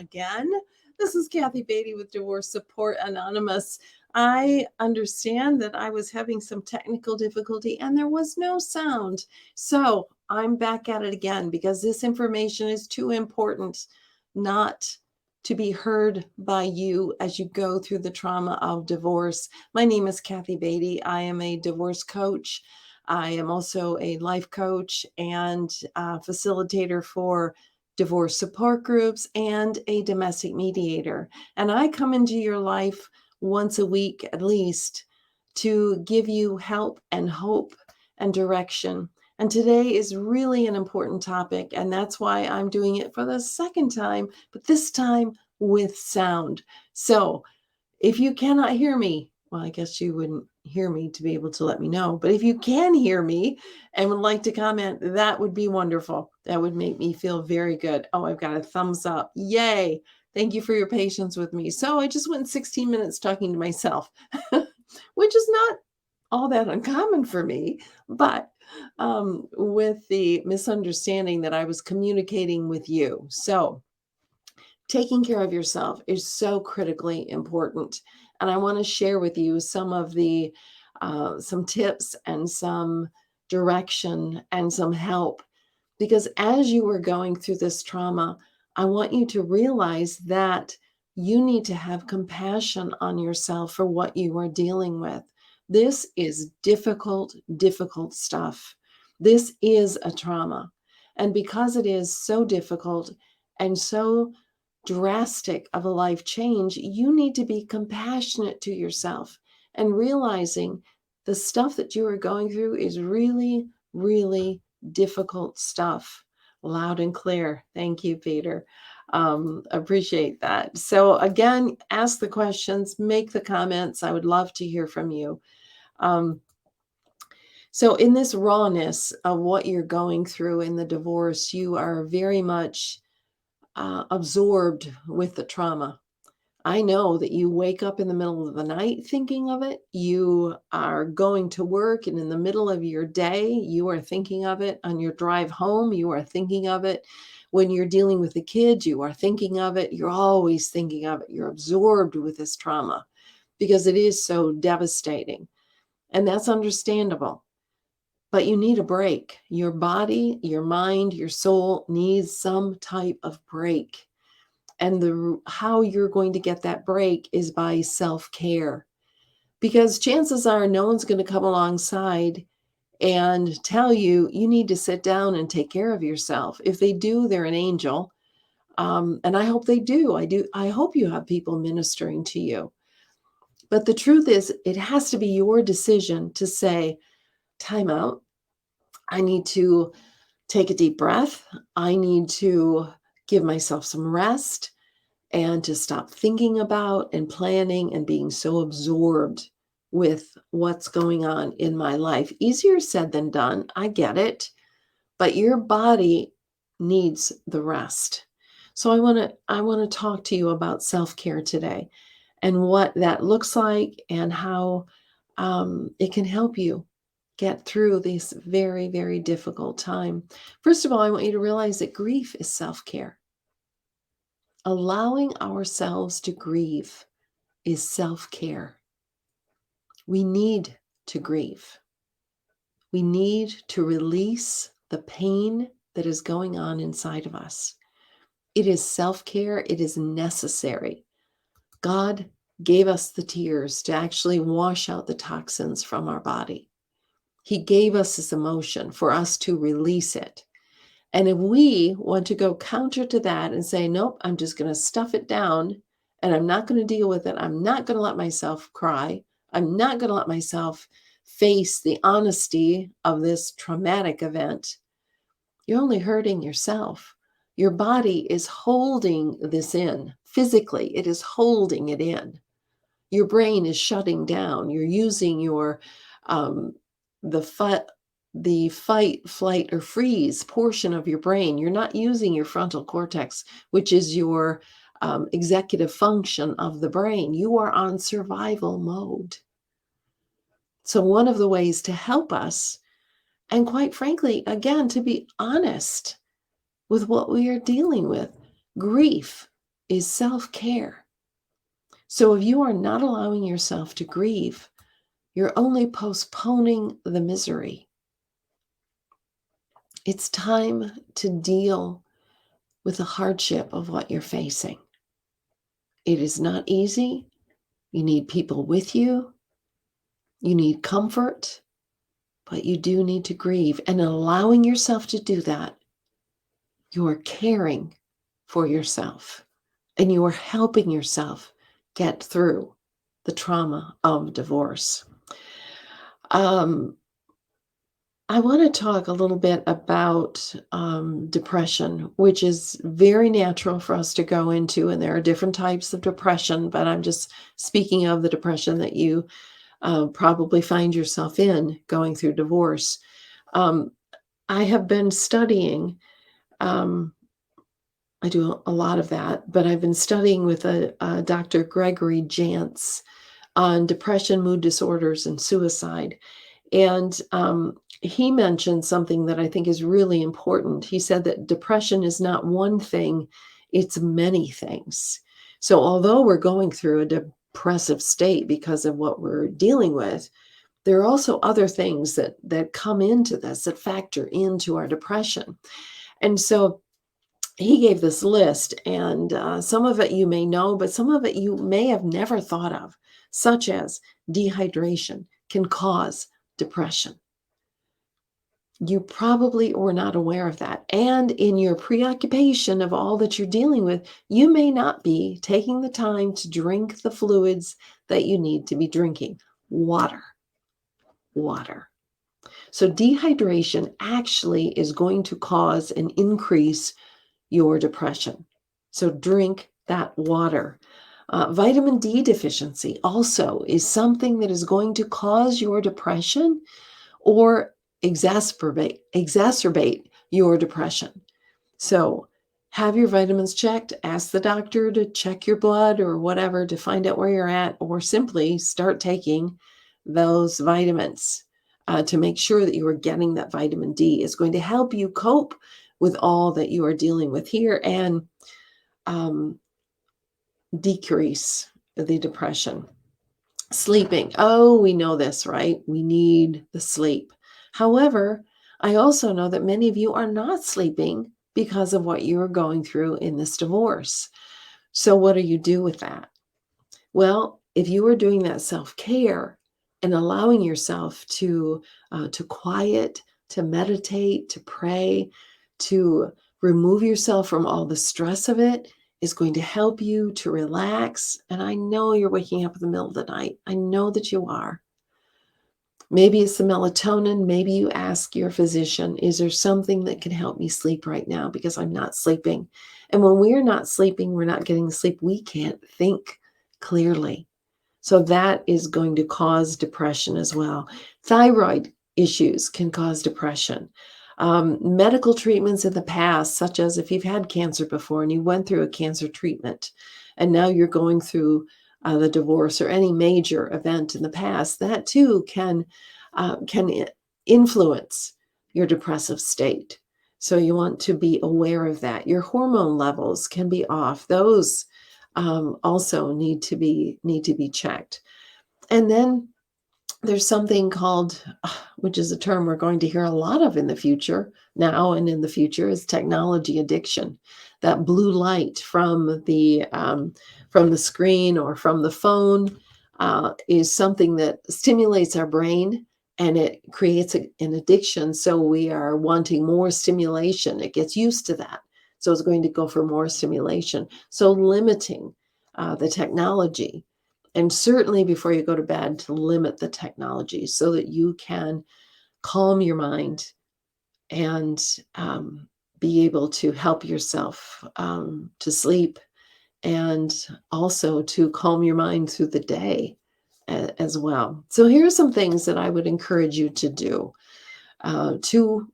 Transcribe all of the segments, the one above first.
again. This is Kathy Beatty with Divorce Support Anonymous. I understand that I was having some technical difficulty and there was no sound. So I'm back at it again because this information is too important not to be heard by you as you go through the trauma of divorce. My name is Kathy Beatty. I am a divorce coach. I am also a life coach and facilitator for divorce support groups and a domestic mediator. And I come into your life once a week at least to give you help and hope and direction. And today is really an important topic, and that's why I'm doing it for the second time, but this time with sound. So if you cannot hear me, well, I guess you wouldn't hear me to be able to let me know. But if you can hear me and would like to comment, that would be wonderful. That would make me feel very good. Oh, I've got a thumbs up. Yay. Thank you for your patience with me. So I just went 16 minutes talking to myself, which is not all that uncommon for me, but with the misunderstanding that I was communicating with you. So taking care of yourself is so critically important. And I want to share with you some of the some tips and some direction and some help. Because as you are going through this trauma, I want you to realize that you need to have compassion on yourself for what you are dealing with. This is difficult, difficult stuff. This is a trauma. And because it is so difficult and so drastic of a life change, you need to be compassionate to yourself and realizing the stuff that you are going through is really, really difficult stuff. Loud and clear. Thank you, Peter. Appreciate that. So again, ask the questions, make the comments. I would love to hear from you. So in this rawness of what you're going through in the divorce, you are very much absorbed with the trauma. I know that you wake up in the middle of the night thinking of it. You are going to work, and in the middle of your day, you are thinking of it. On your drive home, you are thinking of it. When you're dealing with the kids, you are thinking of it. You're always thinking of it. You're absorbed with this trauma because it is so devastating. And that's understandable. But you need a break. Your body, your mind, your soul needs some type of break. And how you're going to get that break is by self-care. Because chances are no one's going to come alongside and tell you, you need to sit down and take care of yourself. If they do, they're an angel. And I hope they do. I hope you have people ministering to you. But the truth is, it has to be your decision to say, time out. I need to take a deep breath. I need to give myself some rest and to stop thinking about and planning and being so absorbed with what's going on in my life. Easier said than done. I get it. But your body needs the rest. So I want to talk to you about self-care today and what that looks like and how it can help you get through this very, very difficult time. First of all, I want you to realize that grief is self-care. Allowing ourselves to grieve is self-care. We need to grieve. We need to release the pain that is going on inside of us. It is self-care. It is necessary. God gave us the tears to actually wash out the toxins from our body. He gave us this emotion for us to release it. And if we want to go counter to that and say, nope, I'm just going to stuff it down and I'm not going to deal with it. I'm not going to let myself cry. I'm not going to let myself face the honesty of this traumatic event. You're only hurting yourself. Your body is holding this in. Physically, it is holding it in. Your brain is shutting down. You're using your the fight, flight, or freeze portion of your brain. You're not using your frontal cortex, which is your executive function of the brain. You are on survival mode. So one of the ways to help us, and quite frankly, again, to be honest with what we are dealing with, grief is self-care. So if you are not allowing yourself to grieve, you're only postponing the misery. It's time to deal with the hardship of what you're facing. It is not easy. You need people with you. You need comfort, but you do need to grieve. And allowing yourself to do that, you are caring for yourself and you are helping yourself get through the trauma of divorce. Um, I want to talk a little bit about depression, which is very natural for us to go into. And there are different types of depression, but I'm just speaking of the depression that you probably find yourself in going through divorce. Um, I have been studying, um, I do a lot of that, but I've been studying with a Dr. Gregory Jantz on depression, mood disorders, and suicide. And he mentioned something that I think is really important. He said that depression is not one thing, it's many things. So, although we're going through a depressive state because of what we're dealing with, there are also other things that come into this, that factor into our depression. And so he gave this list, and some of it you may know, but some of it you may have never thought of, such as dehydration can cause depression. You probably were not aware of that. And in your preoccupation of all that you're dealing with, you may not be taking the time to drink the fluids that you need to be drinking. Water, water. So dehydration actually is going to cause and increase your depression. So drink that water. Vitamin D deficiency also is something that is going to cause your depression or exacerbate your depression. So have your vitamins checked, ask the doctor to check your blood or whatever to find out where you're at, or simply start taking those vitamins to make sure that you are getting that vitamin D. Is going to help you cope with all that you are dealing with here and um, decrease the depression. Sleeping. Oh, we know this, right? We need the sleep. However, I also know that many of you are not sleeping because of what you're going through in this divorce. So, what do you do with that? Well, if you are doing that self-care and allowing yourself to quiet, to meditate, to pray, to remove yourself from all the stress of it, is going to help you to relax. And I know you're waking up in the middle of the night. I know that you are. Maybe it's the melatonin. Maybe you ask your physician, is there something that can help me sleep right now because I'm not sleeping? And when we're not sleeping, we're not getting sleep, we can't think clearly. So that is going to cause depression as well. Thyroid issues can cause depression. Medical treatments in the past, such as if you've had cancer before and you went through a cancer treatment, and now you're going through the divorce or any major event in the past, that too can influence your depressive state. So you want to be aware of that. Your hormone levels can be off. Those also need to be checked. And then there's something called, which is a term we're going to hear a lot of in the future, now and in the future, is technology addiction. That blue light from the screen or from the phone is something that stimulates our brain and it creates an addiction. So we are wanting more stimulation. It gets used to that. So it's going to go for more stimulation. So limiting the technology, and certainly before you go to bed, to limit the technology so that you can calm your mind and be able to help yourself to sleep and also to calm your mind through the day as well. So here are some things that I would encourage you to do to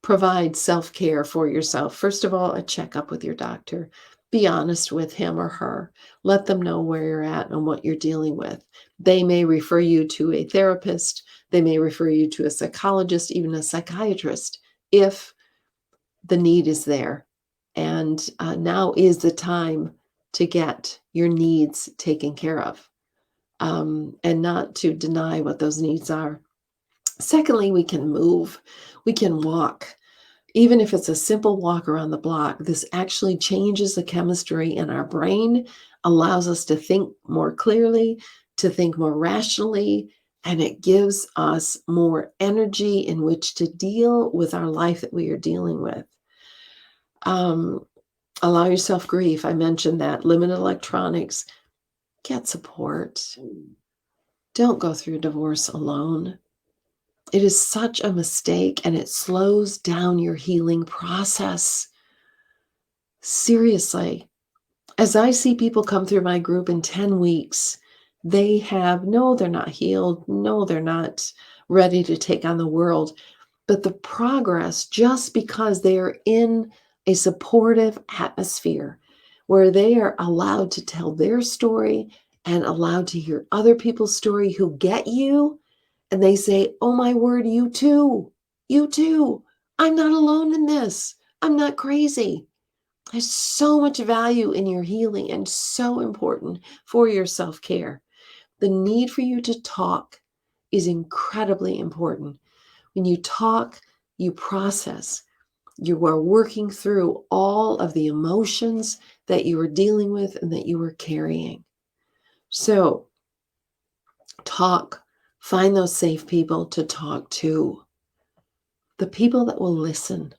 provide self-care for yourself. First of all, a checkup with your doctor. Be honest with him or her. Let them know where you're at and what you're dealing with. They may refer you to a therapist. They may refer you to a psychologist, even a psychiatrist, if the need is there. And now is the time to get your needs taken care of, and not to deny what those needs are. Secondly, we can move, we can walk. Even if it's a simple walk around the block, this actually changes the chemistry in our brain, allows us to think more clearly, to think more rationally, and it gives us more energy in which to deal with our life that we are dealing with. Um, Allow yourself grief. I mentioned that. Limit electronics. Get support. Don't go through divorce alone. It is such a mistake and it slows down your healing process. Seriously, as I see people come through my group in 10 weeks, they're not healed. No, they're not ready to take on the world. But the progress, just because they are in a supportive atmosphere where they are allowed to tell their story and allowed to hear other people's story who get you, and they say, oh my word, you too. I'm not alone in this. I'm not crazy. There's so much value in your healing and so important for your self care. The need for you to talk is incredibly important. When you talk, you process. You are working through all of the emotions that you are dealing with and that you are carrying. So, talk. Find those safe people to talk to. The people that will listen,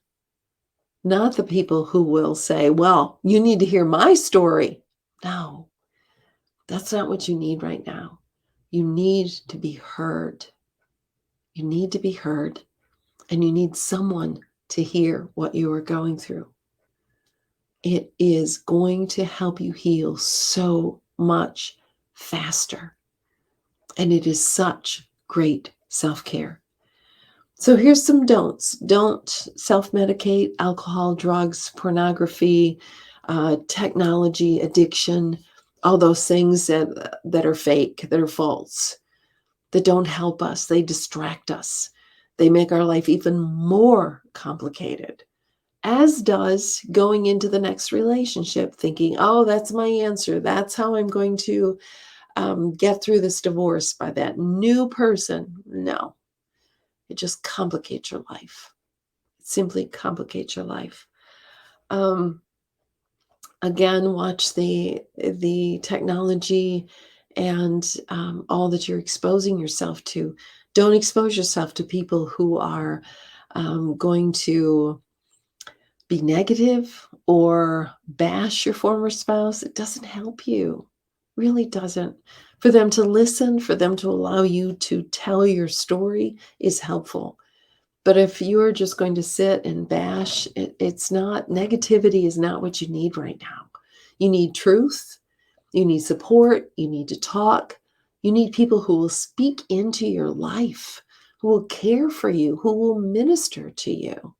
not the people who will say, well, you need to hear my story. No, that's not what you need right now. You need to be heard. You need to be heard, and you need someone to hear what you are going through. It is going to help you heal so much faster. And it is such great self-care. So here's some don'ts. Don't self-medicate: alcohol, drugs, pornography, technology, addiction, all those things that are fake, that are false, that don't help us. They distract us. They make our life even more complicated, as does going into the next relationship thinking, oh, that's my answer. That's how I'm going to get through this divorce, by that new person. No, it just complicates your life. It simply complicates your life. Um, Again, watch the technology and all that you're exposing yourself to. Don't expose yourself to people who are going to be negative or bash your former spouse. It doesn't help you. Really doesn't. For them to listen, for them to allow you to tell your story is helpful. But if you're just going to sit and bash, it's not, negativity is not what you need right now. You need truth. You need support. You need to talk. You need people who will speak into your life, who will care for you, who will minister to you.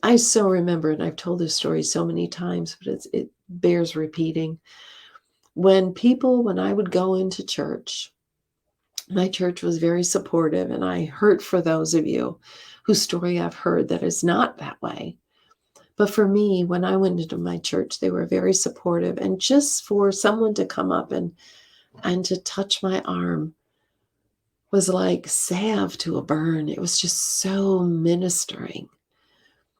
I so remember, and I've told this story so many times, but it bears repeating. When I would go into church, my church was very supportive, and I hurt for those of you whose story I've heard that is not that way. But for me, when I went into my church, they were very supportive. And just for someone to come up and to touch my arm was like salve to a burn. It was just so ministering.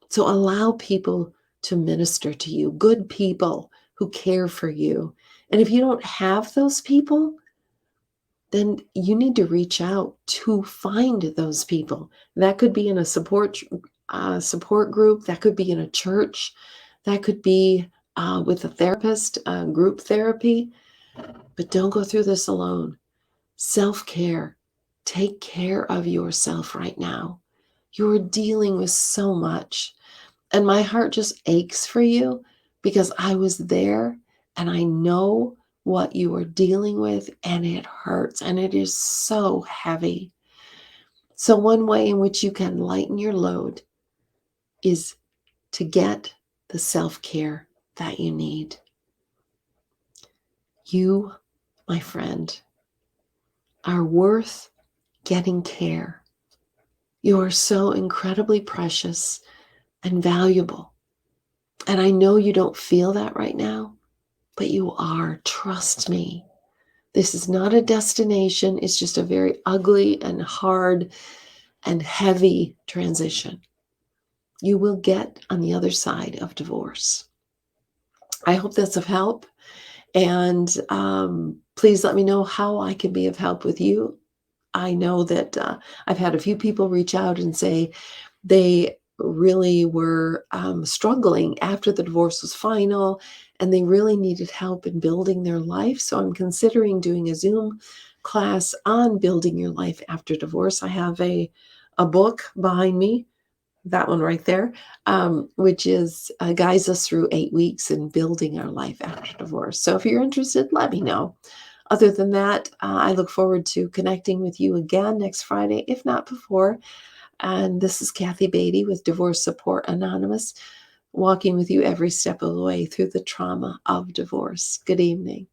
So allow people to minister to you, good people who care for you. And if you don't have those people, then you need to reach out to find those people. That could be in a support group. That could be in a church. That could be with a therapist, group therapy. But don't go through this alone. Self-care. Take care of yourself right now. You're dealing with so much. And my heart just aches for you because I was there and I know what you are dealing with, and it hurts and it is so heavy. So, one way in which you can lighten your load is to get the self care that you need. You, my friend, are worth getting care. You are so incredibly precious and valuable. And I know you don't feel that right now, but you are. Trust me. This is not a destination. It's just a very ugly and hard and heavy transition. You will get on the other side of divorce. I hope that's of help. And please let me know how I can be of help with you. I know that I've had a few people reach out and say they really were struggling after the divorce was final and they really needed help in building their life. So I'm considering doing a Zoom class on building your life after divorce. I have a book behind me, that one right there, which is guides us through 8 weeks in building our life after divorce. So if you're interested, let me know. Other than that, I look forward to connecting with you again next Friday, if not before. And this is Kathy Beatty with Divorce Support Anonymous, walking with you every step of the way through the trauma of divorce. Good evening.